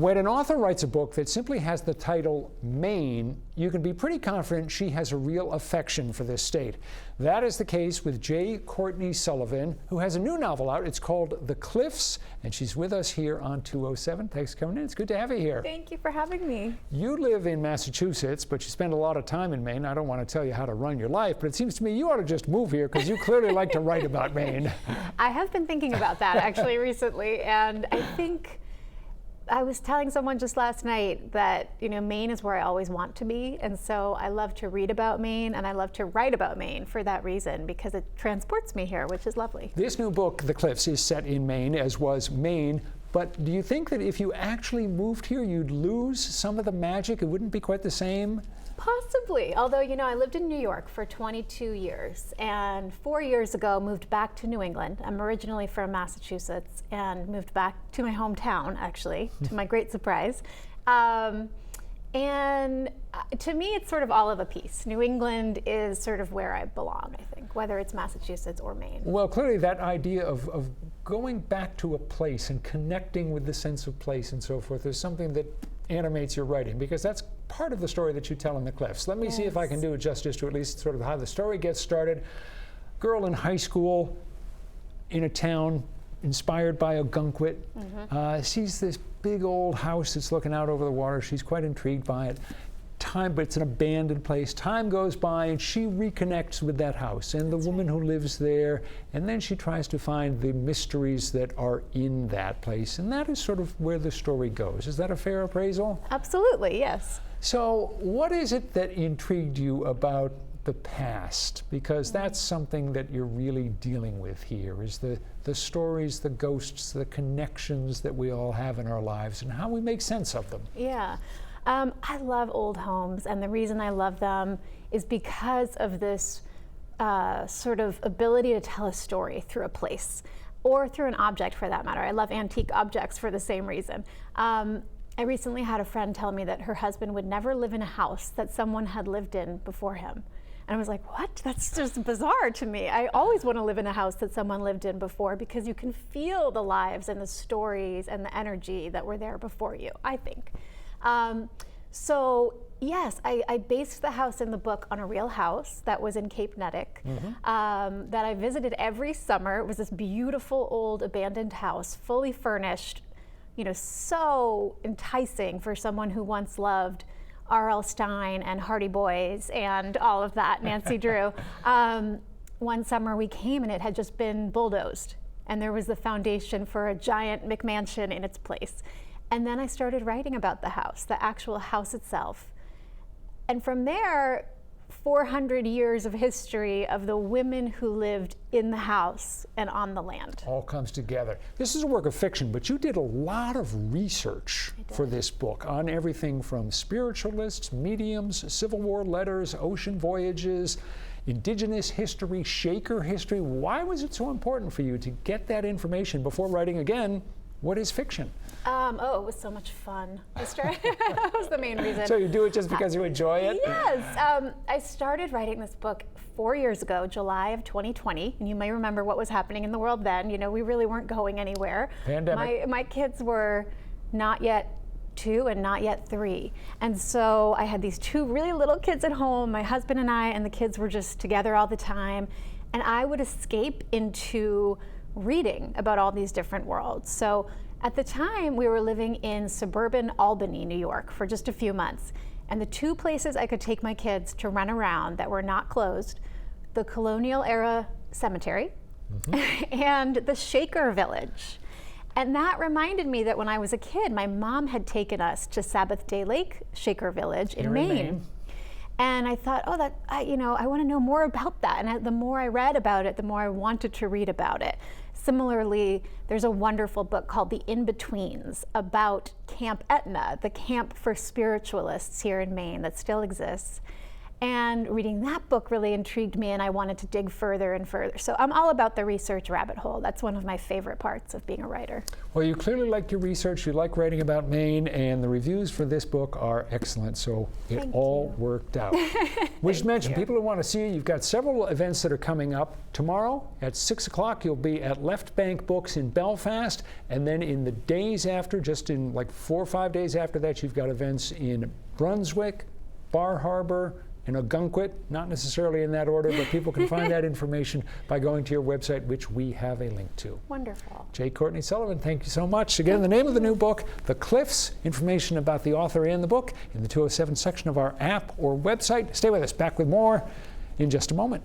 When an author writes a book that simply has the title Maine, you can be pretty confident she has a real affection for this state. That is the case with Courtney Sullivan, who has a new novel out. It's called The Cliffs, and she's with us here on 207. Thanks for coming in. It's good to have you here. Thank you for having me. You live in Massachusetts, but you spend a lot of time in Maine. I don't want to tell you how to run your life, but it seems to me you ought to just move here because you clearly like to write about Maine. I have been thinking about that actually recently, and I think I was telling someone just last night that, Maine is where I always want to be. And so I love to read about Maine and I love to write about Maine for that reason, because it transports me here, which is lovely. This new book, The Cliffs, is set in Maine, as was Maine. But do you think that if you actually moved here, you'd lose some of the magic? It wouldn't be quite the same? Possibly, although, I lived in New York for 22 years and 4 years ago moved back to New England. I'm originally from Massachusetts and moved back to my hometown, actually, to my great surprise. And to me, it's sort of all of a piece. New England is sort of where I belong, I think, whether it's Massachusetts or Maine. Well, clearly that idea of going back to a place and connecting with the sense of place and so forth is something that animates your writing, because that's part of the story that you tell in The Cliffs. Let me see if I can do it justice to at least sort of how the story gets started. Girl in high school in a town inspired by Algonquin, sees this big old house that's looking out over the water. She's quite intrigued by it. But it's an abandoned place. Time goes by and she reconnects with that house and the woman who lives there, and then she tries to find the mysteries that are in that place, and that is sort of where the story goes. Is that a fair appraisal? Absolutely, yes. So what is it that intrigued you about the past? Because that's something that you're really dealing with here, is the stories, the ghosts, the connections that we all have in our lives and how we make sense of them. Yeah. I love old homes, and the reason I love them is because of this sort of ability to tell a story through a place or through an object, for that matter. I love antique objects for the same reason. I recently had a friend tell me that her husband would never live in a house that someone had lived in before him. And I was like, what? That's just bizarre to me. I always want to live in a house that someone lived in before, because you can feel the lives and the stories and the energy that were there before you, I think. So yes, I based the house in the book on a real house that was in Cape Nettic, that I visited every summer. It was this beautiful old abandoned house, fully furnished, so enticing for someone who once loved R.L. Stine and Hardy Boys and all of that, Nancy Drew. One summer we came and it had just been bulldozed, and there was the foundation for a giant McMansion in its place. And then I started writing about the house, the actual house itself. And from there, 400 years of history of the women who lived in the house and on the land. All comes together. This is a work of fiction, but you did a lot of research for this book on everything from spiritualists, mediums, Civil War letters, ocean voyages, indigenous history, Shaker history. Why was it so important for you to get that information before writing, again, what is fiction? It was so much fun. That was the main reason. So you do it just because you enjoy it? Yes. I started writing this book 4 years ago, July of 2020. And you may remember what was happening in the world then. We really weren't going anywhere. Pandemic. My kids were not yet 2 and not yet 3. And so I had these 2 really little kids at home, my husband and I, and the kids were just together all the time. And I would escape into reading about all these different worlds. So at the time, we were living in suburban Albany, New York, for just a few months. And the 2 places I could take my kids to run around that were not closed, the colonial era cemetery and the Shaker village. And that reminded me that when I was a kid, my mom had taken us to Sabbath Day Lake Shaker village in Maine. And I thought, I want to know more about that. And the more I read about it, the more I wanted to read about it. Similarly, there's a wonderful book called The In-Betweens about Camp Etna, the camp for spiritualists here in Maine that still exists. And reading that book really intrigued me, and I wanted to dig further and further. So I'm all about the research rabbit hole. That's one of my favorite parts of being a writer. Well, you clearly like your research, you like writing about Maine, and the reviews for this book are excellent, so it all worked out. We should mention, people who want to see you, you've got several events that are coming up. Tomorrow at 6 o'clock, you'll be at Left Bank Books in Belfast, and then in the days after, just in like 4 or 5 days after that, you've got events in Brunswick, Bar Harbor, and Ogunquit, not necessarily in that order, but people can find that information by going to your website, which we have a link to. Wonderful. J. Courtney Sullivan, thank you so much. Again, the name of the new book, The Cliffs, information about the author and the book in the 207 section of our app or website. Stay with us. Back with more in just a moment.